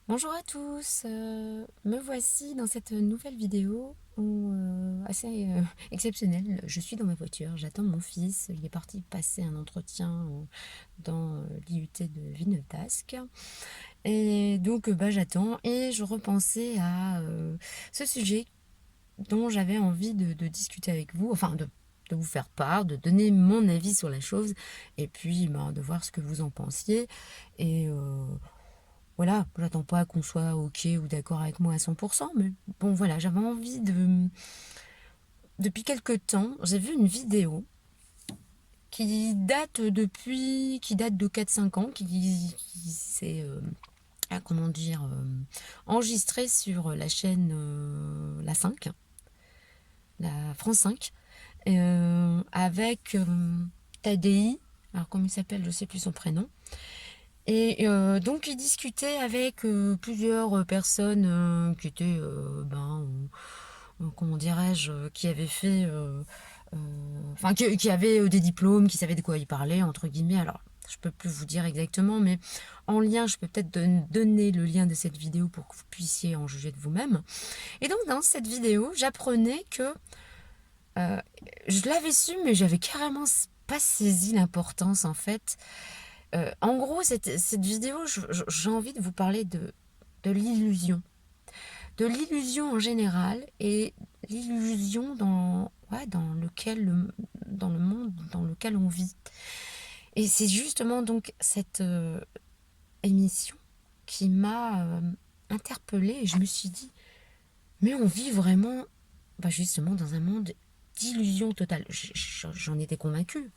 Bonjour à tous, me voici dans cette nouvelle vidéo assez exceptionnelle. Je suis dans ma voiture, j'attends mon fils, il est parti passer un entretien dans l'IUT de Villeneuve-d'Ascq. Et donc j'attends et je repensais à ce sujet dont j'avais envie de discuter avec vous, de vous faire part, de donner mon avis sur la chose et puis de voir ce que vous en pensiez. Et voilà, j'attends pas qu'on soit ok ou d'accord avec moi à 100%, mais bon voilà, j'avais envie de... Depuis quelque temps, j'ai vu une vidéo qui date de 4 5 ans, qui s'est, comment dire, enregistrée sur la chaîne La 5, la France 5, avec Tadi, alors comment il s'appelle, je sais plus son prénom. Et donc il discutait avec plusieurs personnes qui étaient, comment dirais-je, qui avaient fait, qui avaient des diplômes, qui savaient de quoi ils parlaient, entre guillemets. Alors, je peux plus vous dire exactement, mais en lien, je peux peut-être donner le lien de cette vidéo pour que vous puissiez en juger de vous-même. Et donc dans cette vidéo, j'apprenais que euh, je l'avais su, mais j'avais carrément pas saisi l'importance en fait. En gros, cette vidéo, j'ai envie de vous parler de l'illusion. De l'illusion en général et l'illusion dans le monde dans lequel on vit. Et c'est justement donc cette émission qui m'a interpellée et je me suis dit, mais on vit vraiment justement dans un monde d'illusion totale. J'en étais convaincue.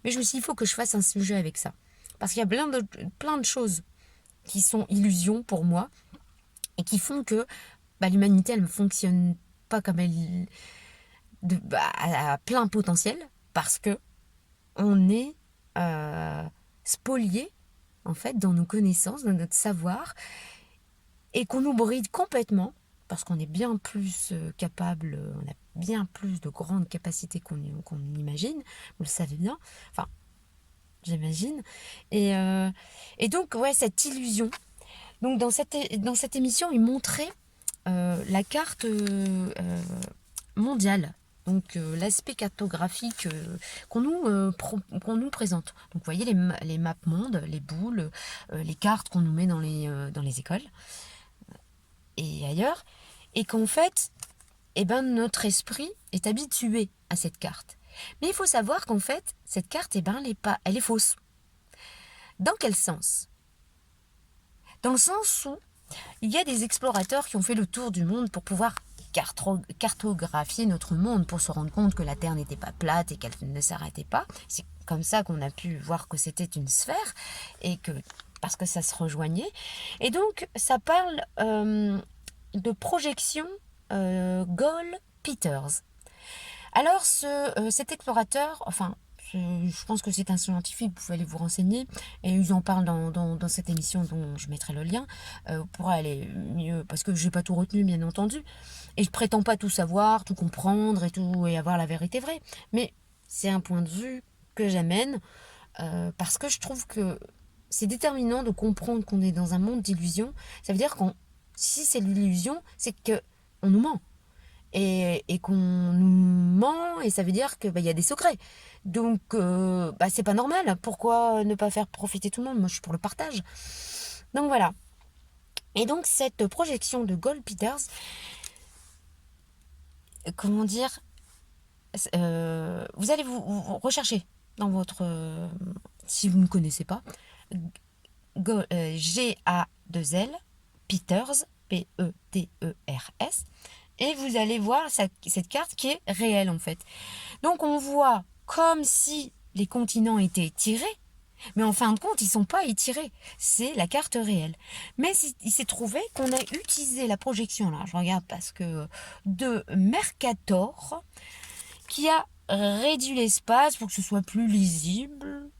Mais je me suis dit, il faut que je fasse un sujet avec ça. Parce qu'il y a plein de choses qui sont illusions pour moi et qui font que l'humanité, elle ne fonctionne pas comme elle à plein potentiel parce que on est euh, spolié en fait dans nos connaissances, dans notre savoir et qu'on nous bride complètement parce qu'on est bien plus capable, on a bien plus de grandes capacités qu'on imagine, vous le savez bien, enfin j'imagine. Et donc ouais, cette illusion. Donc dans cette émission, il montrait la carte mondiale. Donc l'aspect cartographique qu'on nous présente. Donc vous voyez les maps mondes, les boules, les cartes qu'on nous met dans les écoles et ailleurs. Et qu'en fait, notre esprit est habitué à cette carte. Mais il faut savoir qu'en fait, cette carte, elle est fausse. Dans quel sens? Dans le sens où il y a des explorateurs qui ont fait le tour du monde pour pouvoir cartographier notre monde, pour se rendre compte que la Terre n'était pas plate et qu'elle ne s'arrêtait pas. C'est comme ça qu'on a pu voir que c'était une sphère et que parce que ça se rejoignait. Et donc ça parle de projection Gold-Peters. Alors cet explorateur, je pense que c'est un scientifique, vous pouvez aller vous renseigner, et ils en parlent dans cette émission dont je mettrai le lien, pour aller mieux, parce que j'ai pas tout retenu bien entendu, et je prétends pas tout savoir, tout comprendre et avoir la vérité vraie, mais c'est un point de vue que j'amène, parce que je trouve que c'est déterminant de comprendre qu'on est dans un monde d'illusions. Ça veut dire que si c'est l'illusion, c'est que on nous ment et qu'on nous ment et ça veut dire que il y a des secrets. Donc c'est pas normal. Pourquoi ne pas faire profiter tout le monde? Moi je suis pour le partage. Donc voilà. Et donc cette projection de Gold Peters, comment dire, vous allez vous rechercher dans votre si vous ne connaissez pas G-A-2-L Peters P-E-T-E-R-S et vous allez voir cette carte qui est réelle en fait. Donc on voit comme si les continents étaient étirés, mais en fin de compte, ils ne sont pas étirés. C'est la carte réelle. Mais il s'est trouvé qu'on a utilisé la projection, là, je regarde parce que, de Mercator, qui a réduit l'espace pour que ce soit plus lisible.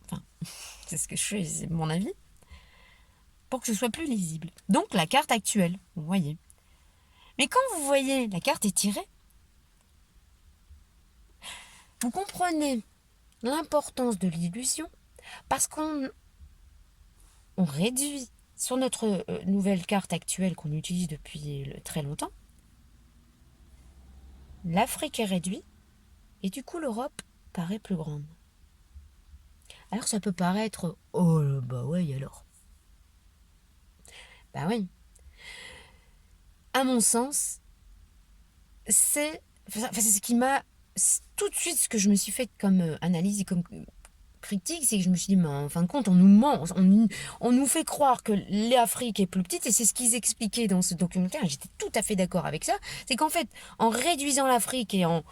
Enfin, c'est ce que je fais, c'est mon avis. Pour que ce soit plus lisible. Donc la carte actuelle, vous voyez. Mais quand vous voyez la carte étirée, vous comprenez l'importance de l'illusion parce qu'on réduit. sur notre nouvelle carte actuelle qu'on utilise depuis très longtemps, l'Afrique est réduite et du coup l'Europe paraît plus grande. Alors ça peut paraître, oh bah ouais alors. Bah oui. À mon sens, c'est ce qui m'a tout de suite ce que je me suis fait comme analyse et comme critique, c'est que je me suis dit, mais en fin de compte, on nous ment, on nous fait croire que l'Afrique est plus petite, et c'est ce qu'ils expliquaient dans ce documentaire, et j'étais tout à fait d'accord avec ça, c'est qu'en fait, en réduisant l'Afrique et en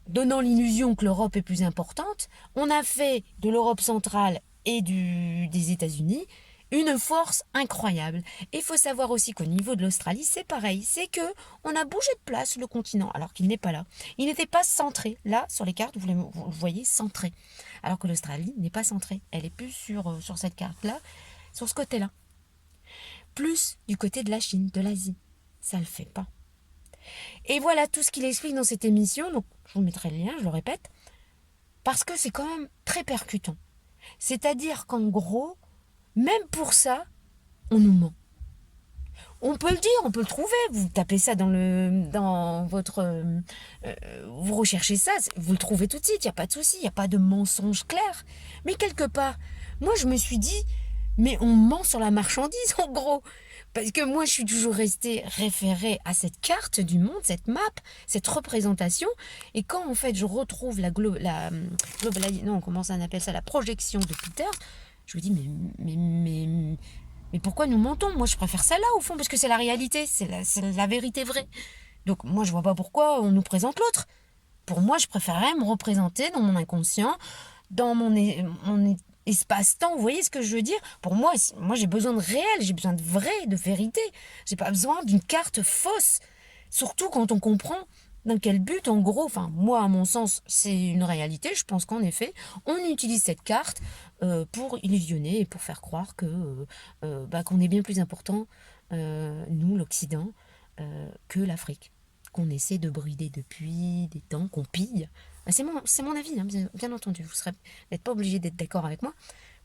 donnant l'illusion que l'Europe est plus importante, on a fait de l'Europe centrale et des États-Unis une force incroyable. Et il faut savoir aussi qu'au niveau de l'Australie, c'est pareil. C'est que on a bougé de place le continent, alors qu'il n'est pas là. Il n'était pas centré. Là, sur les cartes, vous le voyez centré. Alors que l'Australie n'est pas centrée. Elle est plus sur cette carte-là, sur ce côté-là. Plus du côté de la Chine, de l'Asie. Ça le fait pas. Et voilà tout ce qu'il explique dans cette émission. Donc, je vous mettrai le lien, je le répète. Parce que c'est quand même très percutant. C'est-à-dire qu'en gros, même pour ça, on nous ment. On peut le dire, on peut le trouver. Vous tapez ça dans votre, vous recherchez ça, vous le trouvez tout de suite. Il n'y a pas de souci, il n'y a pas de mensonge clair. Mais quelque part, moi je me suis dit, mais on ment sur la marchandise en gros. Parce que moi je suis toujours restée référée à cette carte du monde, cette map, cette représentation. Et quand en fait je retrouve non, comment ça on appelle ça, la projection de Peter, je me dis, mais pourquoi nous mentons? Moi, je préfère celle-là, au fond, parce que c'est la réalité, c'est la vérité vraie. Donc, moi, je vois pas pourquoi on nous présente l'autre. Pour moi, je préférerais me représenter dans mon inconscient, dans mon espace-temps. Vous voyez ce que je veux dire? Pour moi, j'ai besoin de réel, j'ai besoin de vrai, de vérité. J'ai pas besoin d'une carte fausse. Surtout quand on comprend dans quel but, en gros, enfin, moi, à mon sens, c'est une réalité. Je pense qu'en effet, on utilise cette carte pour illusionner et pour faire croire qu'on est bien plus important, nous, l'Occident, que l'Afrique, qu'on essaie de brider depuis des temps, qu'on pille. C'est mon avis, hein, bien entendu. Vous n'êtes pas obligé d'être d'accord avec moi.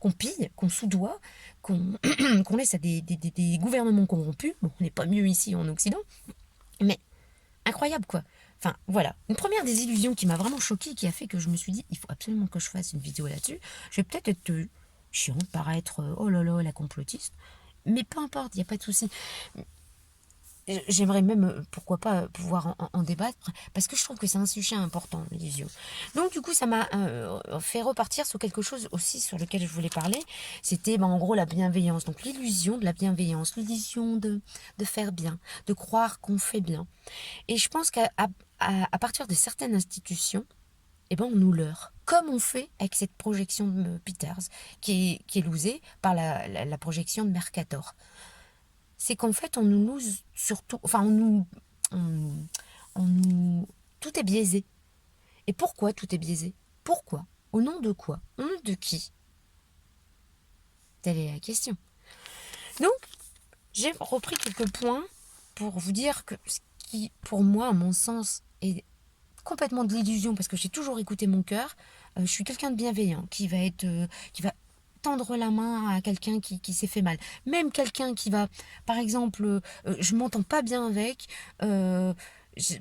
Qu'on pille, qu'on soudoie, qu'on qu'on laisse à des gouvernements corrompus. Bon, on n'est pas mieux ici en Occident, mais incroyable quoi. Enfin voilà, une première des illusions qui m'a vraiment choquée, qui a fait que je me suis dit, il faut absolument que je fasse une vidéo là-dessus. Je vais peut-être être chiante, paraître, oh là là, la complotiste, mais peu importe, il n'y a pas de souci. J'aimerais même, pourquoi pas, pouvoir en débattre, parce que je trouve que c'est un sujet important, l'illusion. Donc du coup, ça m'a fait repartir sur quelque chose aussi sur lequel je voulais parler. C'était en gros la bienveillance. Donc l'illusion de la bienveillance, l'illusion de faire bien, de croire qu'on fait bien. Et je pense qu'à partir de certaines institutions, on nous leurre. Comme on fait avec cette projection de Peters, qui est lousée par la projection de Mercator. C'est qu'en fait, on nous loose surtout. Enfin, on, on nous. Tout est biaisé. Et pourquoi tout est biaisé? Pourquoi? Au nom de quoi? Au nom de qui? Telle est la question. Donc, j'ai repris quelques points pour vous dire que ce qui, pour moi, à mon sens, est complètement de l'illusion, parce que j'ai toujours écouté mon cœur. Je suis quelqu'un de bienveillant, qui va tendre la main à quelqu'un qui s'est fait mal. Même quelqu'un qui va, par exemple, je m'entends pas bien avec, si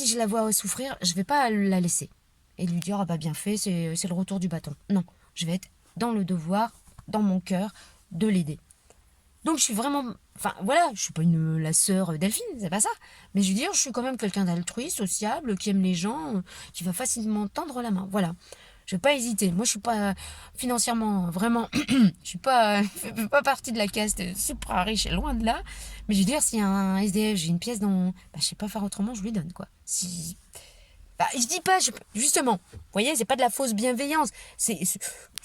je la vois souffrir, je vais pas la laisser et lui dire, ah bah bien fait, c'est le retour du bâton. Non, je vais être dans le devoir, dans mon cœur, de l'aider. Donc je suis vraiment, enfin voilà, je suis pas la sœur Delphine, c'est pas ça. Mais je veux dire, je suis quand même quelqu'un d'altruiste, sociable, qui aime les gens, qui va facilement tendre la main. Voilà. Je vais pas hésiter. Moi, je suis pas financièrement vraiment, je suis pas, je fais pas partie de la caste supra riche, loin de là. Mais je veux dire, si un SDF, j'ai une pièce dans, je sais pas faire autrement, je lui donne quoi. Si, je dis pas, justement, vous voyez, c'est pas de la fausse bienveillance, c'est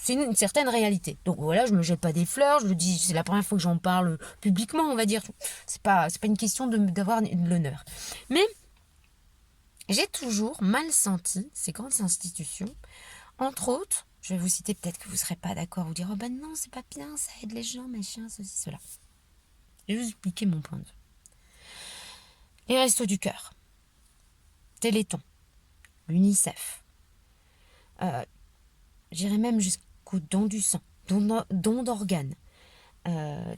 une certaine réalité. Donc voilà, je me jette pas des fleurs, je le dis, c'est la première fois que j'en parle publiquement, on va dire. C'est pas une question d'avoir de l'honneur. Mais j'ai toujours mal senti ces grandes institutions, entre autres, je vais vous citer, peut-être que vous serez pas d'accord, vous dire, oh ben non, c'est pas bien, ça aide les gens, machin, ceci, cela. Je vais vous expliquer mon point de vue. Les Restos du Cœur, Téléthon, l'UNICEF, j'irais même jusqu'au don du sang, don d'organes, euh,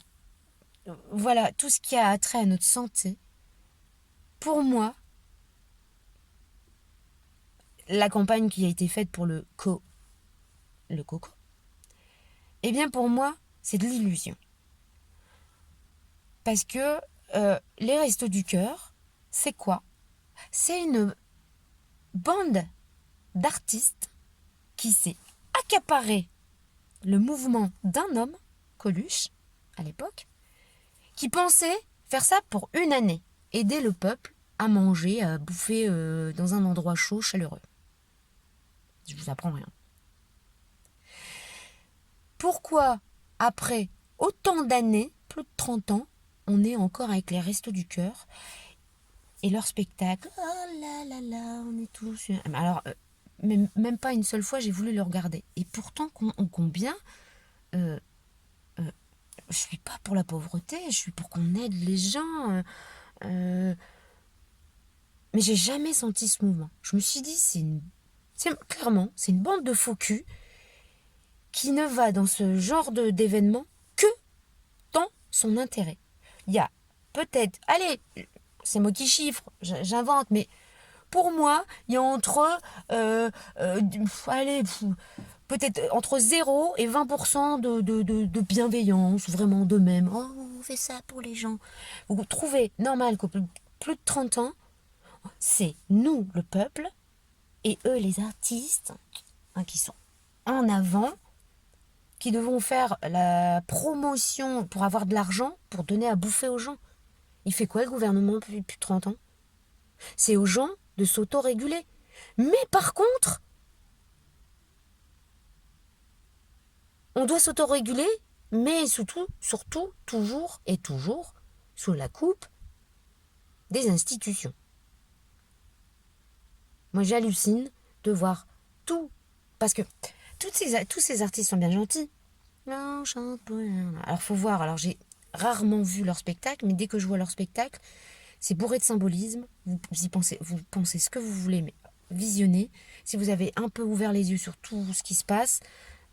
voilà, tout ce qui a trait à notre santé, pour moi, la campagne qui a été faite pour le coco, eh bien pour moi, c'est de l'illusion. Parce que les Restos du Cœur, c'est quoi? C'est une bande d'artistes qui s'est accaparé le mouvement d'un homme, Coluche, à l'époque, qui pensait faire ça pour une année, aider le peuple à manger, à bouffer dans un endroit chaud, chaleureux. Je vous apprends rien. Pourquoi, après autant d'années, plus de 30 ans, on est encore avec les Restos du Cœur et leur spectacle? Oh là là là, on est tous... Alors, même pas une seule fois, j'ai voulu le regarder. Et pourtant, combien... je suis pas pour la pauvreté, je suis pour qu'on aide les gens. Mais j'ai jamais senti ce mouvement. Je me suis dit, clairement, c'est une bande de faux culs qui ne va dans ce genre d'événement que dans son intérêt. Il y a peut-être, allez, c'est moi qui chiffre, j'invente, mais pour moi, il y a allez, peut-être entre 0 et 20% de bienveillance, vraiment d'eux-mêmes. Oh, on fait ça pour les gens. Vous trouvez normal qu'au plus de 30 ans, c'est nous, le peuple, et eux, les artistes, qui sont en avant, qui devons faire la promotion pour avoir de l'argent, pour donner à bouffer aux gens. Il fait quoi le gouvernement depuis plus de 30 ans? C'est aux gens de s'auto-réguler. Mais par contre, on doit s'auto-réguler, mais surtout, toujours et toujours, sous la coupe des institutions. Moi, j'hallucine de voir tout. Parce que tous ces artistes sont bien gentils. Non, chante pour rien. Alors, faut voir. Alors, j'ai rarement vu leur spectacle, mais dès que je vois leur spectacle, c'est bourré de symbolisme. Vous pensez ce que vous voulez, mais visionnez. Si vous avez un peu ouvert les yeux sur tout ce qui se passe,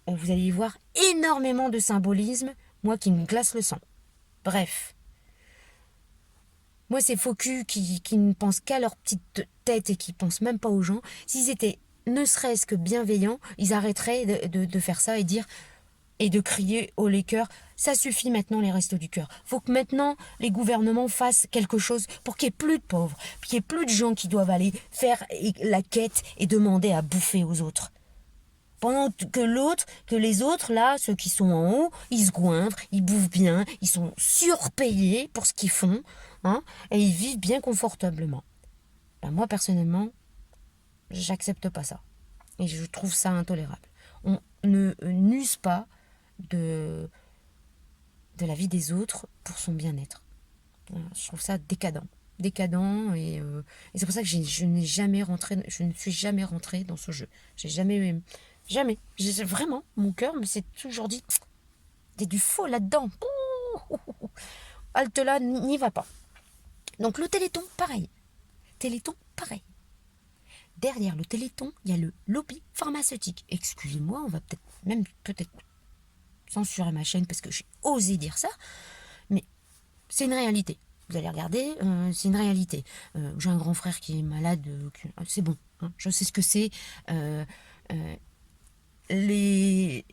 vous allez y voir énormément de symbolisme, moi qui me glace le sang. Bref. Moi, ces faux culs qui ne pensent qu'à leur petite tête et qui pensent même pas aux gens, s'ils étaient ne serait-ce que bienveillants, ils arrêteraient de faire ça et de crier haut les cœurs. Ça suffit maintenant les Restos du Cœur. Faut que maintenant les gouvernements fassent quelque chose pour qu'il n'y ait plus de pauvres, qu'il n'y ait plus de gens qui doivent aller faire la quête et demander à bouffer aux autres. Pendant que les autres, là, ceux qui sont en haut, ils se goinfrent, ils bouffent bien, ils sont surpayés pour ce qu'ils font, hein, et ils vivent bien confortablement. Ben, moi, personnellement, j'accepte pas ça. Et je trouve ça intolérable. On ne n'use pas de la vie des autres pour son bien-être. Voilà, je trouve ça décadent. Décadent, et c'est pour ça que je ne suis jamais rentrée dans ce jeu. J'ai jamais. Jamais. Vraiment, mon cœur me s'est toujours dit, il y a du faux là-dedans. Halte là, n'y va pas. Donc le Téléthon, pareil. Téléthon, pareil. Derrière le Téléthon, il y a le lobby pharmaceutique. Excusez-moi, on va peut-être censurer ma chaîne parce que j'ai osé dire ça, mais c'est une réalité. Vous allez regarder, c'est une réalité. J'ai un grand frère qui est malade, c'est bon, hein, je sais ce que c'est. Les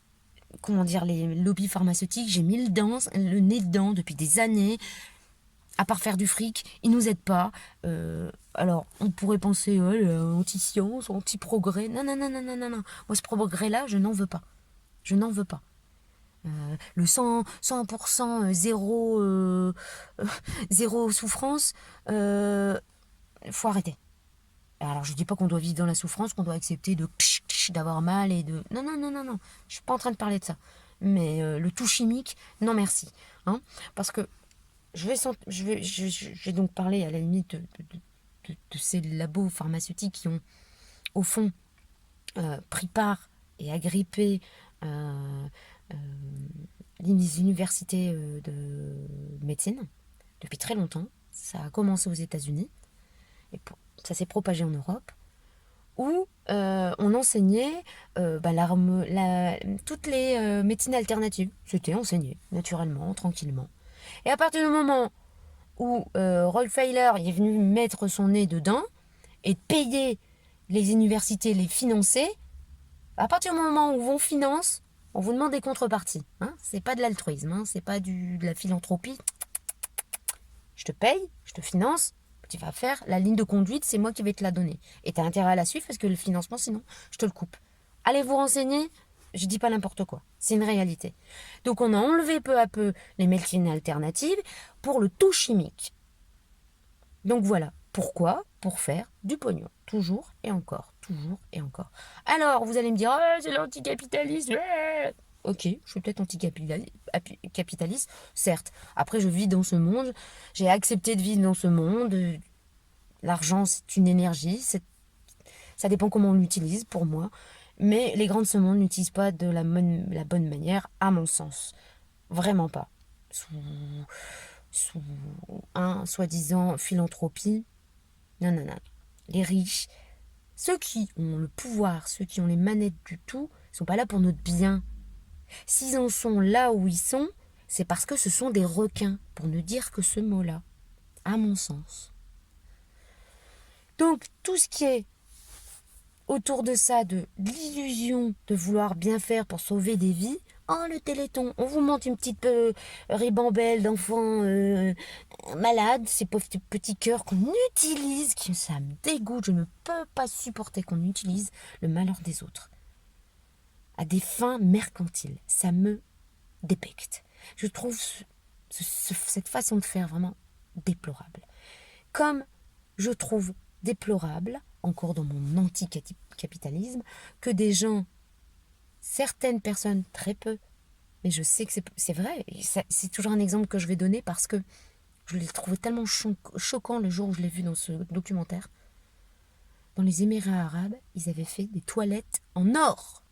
les lobbies pharmaceutiques, j'ai mis le nez dedans depuis des années. À part faire du fric, ils nous aident pas. Alors, on pourrait penser anti-science, anti-progrès. Non, non, non, non, non, non, non. Moi, ce progrès-là, je n'en veux pas. Je n'en veux pas. Le 100% zéro souffrance, faut arrêter. Alors, je dis pas qu'on doit vivre dans la souffrance, qu'on doit accepter d'avoir mal et de... Non, non, non, non, non. Je suis pas en train de parler de ça. Mais le tout chimique, non merci. Hein, parce que je vais donc parler à la limite de ces labos pharmaceutiques qui ont, au fond, pris part et agrippé les universités de médecine depuis très longtemps. Ça a commencé aux États-Unis et ça s'est propagé en Europe, où on enseignait toutes les médecines alternatives. C'était enseigné, naturellement, tranquillement. Et à partir du moment où Rolf-Weiler est venu mettre son nez dedans et payer les universités, les financer, à partir du moment où on finance, on vous demande des contreparties. Hein, c'est pas de l'altruisme, hein, c'est pas de la philanthropie. Je te paye, je te finance, tu vas faire la ligne de conduite, c'est moi qui vais te la donner. Et tu as intérêt à la suivre parce que le financement, sinon, je te le coupe. Allez vous renseigner, je dis pas n'importe quoi, c'est une réalité. Donc on a enlevé peu à peu les médecines alternatives pour le tout chimique. Donc voilà, pourquoi? Pour faire du pognon, toujours et encore, toujours et encore. Alors vous allez me dire, oh, c'est l'anticapitalisme. Ok, je suis peut-être anticapitaliste, certes. Après, je vis dans ce monde, j'ai accepté de vivre dans ce monde. L'argent, c'est une énergie, ça dépend comment on l'utilise pour moi. Mais les grands de ce monde n'utilisent pas de la bonne manière, à mon sens. Vraiment pas. Sous un soi-disant philanthropie. Non, non, non. Les riches, ceux qui ont le pouvoir, ceux qui ont les manettes du tout, ne sont pas là pour notre bien. S'ils en sont là où ils sont, c'est parce que ce sont des requins, pour ne dire que ce mot-là, à mon sens. Donc, tout ce qui est autour de ça, de l'illusion de vouloir bien faire pour sauver des vies, oh, le Téléthon, on vous montre une petite ribambelle d'enfants malades, ces pauvres petits cœurs qu'on utilise, ça me dégoûte, je ne peux pas supporter qu'on utilise le malheur des autres à des fins mercantiles. Ça me dépecte. Je trouve cette façon de faire vraiment déplorable. Comme je trouve déplorable, encore dans mon anticapitalisme, que des gens, certaines personnes, très peu, mais je sais que c'est vrai, c'est toujours un exemple que je vais donner parce que je l'ai trouvé tellement choquant le jour où je l'ai vu dans ce documentaire. Dans les Émirats arabes, ils avaient fait des toilettes en or.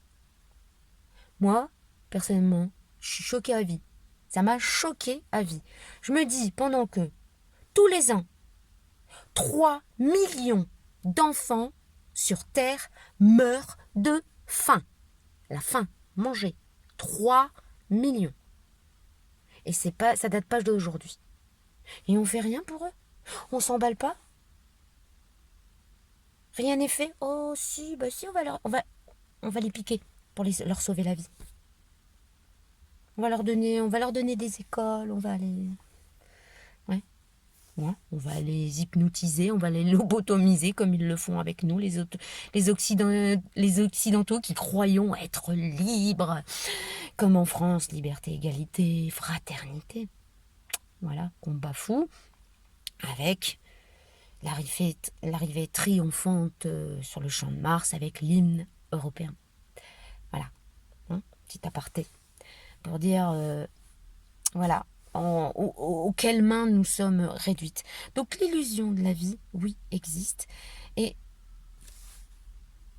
Moi, personnellement, je suis choquée à vie. Ça m'a choquée à vie. Je me dis, pendant que tous les ans, 3 millions d'enfants sur Terre meurent de faim. La faim, manger. 3 millions. Et ça date pas d'aujourd'hui. Et on fait rien pour eux. On s'emballe pas. Rien n'est fait. Oh si, bah si, on va les piquer pour leur sauver la vie. On va leur donner des écoles, on va les... Ouais. Ouais, on va les hypnotiser, on va les lobotomiser comme ils le font avec nous, les Occidentaux qui croyons être libres, comme en France, liberté, égalité, fraternité. Voilà, qu'on bafoue avec l'arrivée triomphante sur le champ de Mars avec l'hymne européen. Voilà, hein, petit aparté. Pour dire, voilà, auxquelles mains nous sommes réduites. Donc l'illusion de la vie, oui, existe. Et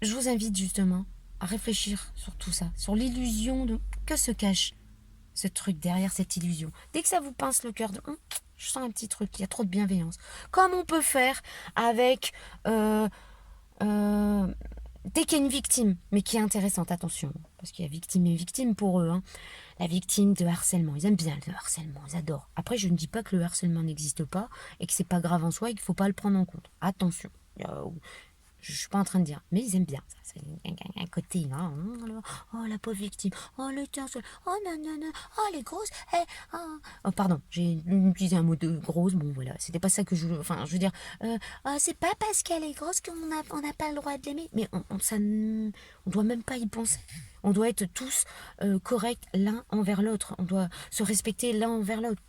je vous invite justement à réfléchir sur tout ça, sur l'illusion de... Que se cache ce truc derrière cette illusion? Dès que ça vous pince le cœur, je sens un petit truc, il y a trop de bienveillance. Comme on peut faire avec... dès qu'il y a une victime, mais qui est intéressante, attention, parce qu'il y a victime et victime pour eux, hein. La victime de harcèlement, ils aiment bien le harcèlement, ils adorent. Après, je ne dis pas que le harcèlement n'existe pas et que c'est pas grave en soi et qu'il faut pas le prendre en compte. Attention, je suis pas en train de dire, mais ils aiment bien ça. C'est un côté, hein. Oh la pauvre victime, oh le tien, oh non non non, oh les grosses, oh pardon, j'ai utilisé un mot de grosse, bon voilà, c'était pas ça que je veux dire, oh, c'est pas parce qu'elle est grosse qu'on n'a pas le droit de l'aimer, mais on doit même pas y penser. On doit être tous corrects l'un envers l'autre, on doit se respecter l'un envers l'autre.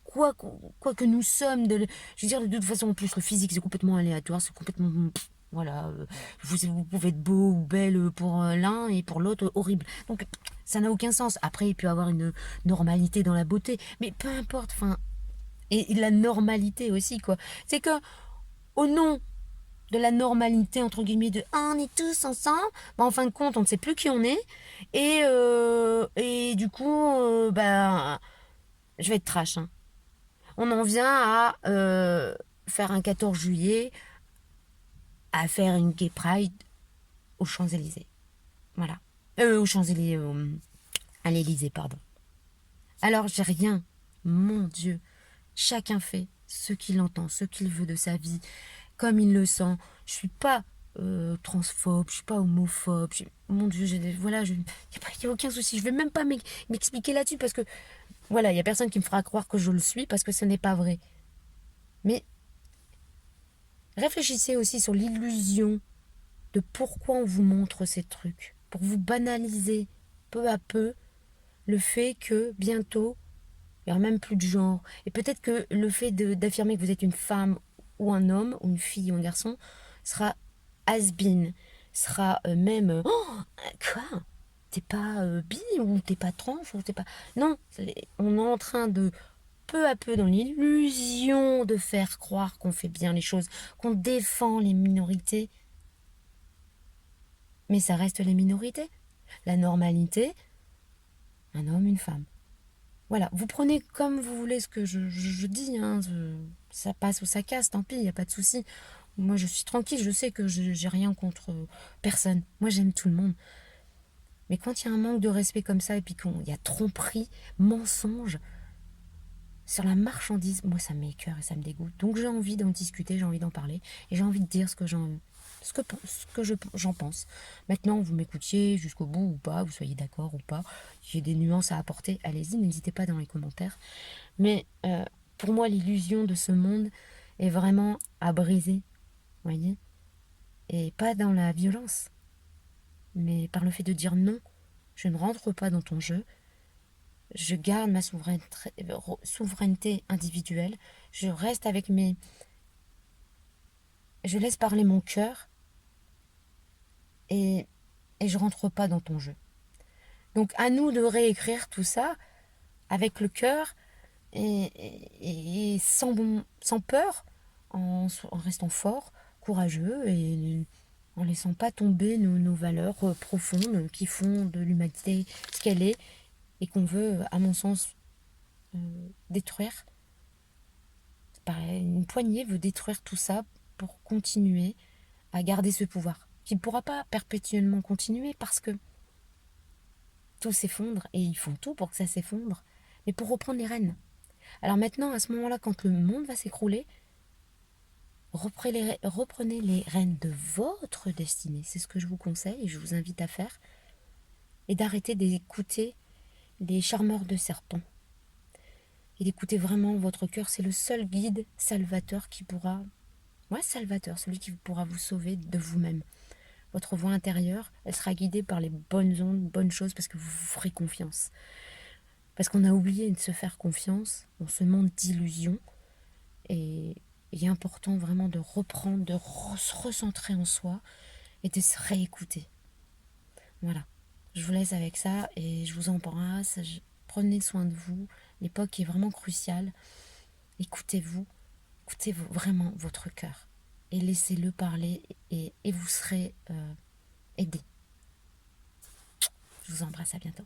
Quoi que nous sommes, je veux dire, de toute façon, en plus, le physique, c'est complètement aléatoire, c'est complètement... Voilà, vous pouvez être beau ou belle pour l'un et pour l'autre horrible. Donc ça n'a aucun sens. Après, il peut y avoir une normalité dans la beauté, mais peu importe. Enfin, et la normalité aussi, quoi. C'est que au nom de la normalité entre guillemets de on est tous ensemble, bah, en fin de compte, on ne sait plus qui on est et du coup, je vais être trash. Hein. On en vient à faire un 14 juillet, à faire une gay pride aux Champs-Élysées. Voilà. Aux Champs-Élysées, à l'Élysée, pardon. Alors j'ai rien, mon Dieu. Chacun fait ce qu'il entend, ce qu'il veut de sa vie, comme il le sent. Je suis pas transphobe, je suis pas homophobe. Mon Dieu, voilà, il n'y a aucun souci. Je vais même pas m'expliquer là-dessus parce que voilà, il y a personne qui me fera croire que je le suis parce que ce n'est pas vrai. Mais réfléchissez aussi sur l'illusion de pourquoi on vous montre ces trucs, pour vous banaliser peu à peu le fait que bientôt il n'y aura même plus de genre. Et peut-être que le fait d'affirmer que vous êtes une femme ou un homme, ou une fille ou un garçon, sera has-been, sera même oh, quoi? T'es pas bi ou t'es pas trans ou t'es pas. Non, on est en train de peu à peu dans l'illusion de faire croire qu'on fait bien les choses, qu'on défend les minorités. Mais ça reste les minorités. La normalité, un homme, une femme. Voilà, vous prenez comme vous voulez ce que je dis, hein, ça passe ou ça casse, tant pis, il n'y a pas de souci. Moi, je suis tranquille, je sais que j'ai rien contre personne. Moi, j'aime tout le monde. Mais quand il y a un manque de respect comme ça, et puis qu'il y a tromperie, mensonge, sur la marchandise, moi, ça m'écoeure et ça me dégoûte. Donc, j'ai envie d'en discuter, j'ai envie d'en parler, et j'ai envie de dire j'en pense. Maintenant, vous m'écoutiez jusqu'au bout ou pas, vous soyez d'accord ou pas, j'ai des nuances à apporter, allez-y, n'hésitez pas dans les commentaires. Mais pour moi, l'illusion de ce monde est vraiment à briser, voyez, et pas dans la violence, mais par le fait de dire non, je ne rentre pas dans ton jeu, je garde ma souveraineté individuelle, je reste avec je laisse parler mon cœur et je rentre pas dans ton jeu. Donc à nous de réécrire tout ça avec le cœur et sans peur, en restant fort, courageux et en laissant pas tomber nos valeurs profondes qui font de l'humanité ce qu'elle est et qu'on veut, à mon sens, détruire. Pareil, une poignée veut détruire tout ça pour continuer à garder ce pouvoir, qui ne pourra pas perpétuellement continuer parce que tout s'effondre et ils font tout pour que ça s'effondre, mais pour reprendre les rênes. Alors maintenant, à ce moment-là, quand le monde va s'écrouler, reprenez les rênes de votre destinée. C'est ce que je vous conseille et je vous invite à faire. Et d'arrêter d'écouter les charmeurs de serpents. Et d'écouter vraiment votre cœur. C'est le seul guide salvateur qui pourra... Ouais, salvateur, celui qui pourra vous sauver de vous-même. Votre voix intérieure, elle sera guidée par les bonnes ondes, bonnes choses, parce que vous vous ferez confiance. Parce qu'on a oublié de se faire confiance dans ce monde d'illusions. Et il est important vraiment de reprendre, de se recentrer en soi et de se réécouter. Voilà. Je vous laisse avec ça et je vous embrasse. Prenez soin de vous. L'époque est vraiment cruciale. Écoutez-vous. Écoutez vraiment votre cœur. Et laissez-le parler et vous serez aidé. Je vous embrasse, à bientôt.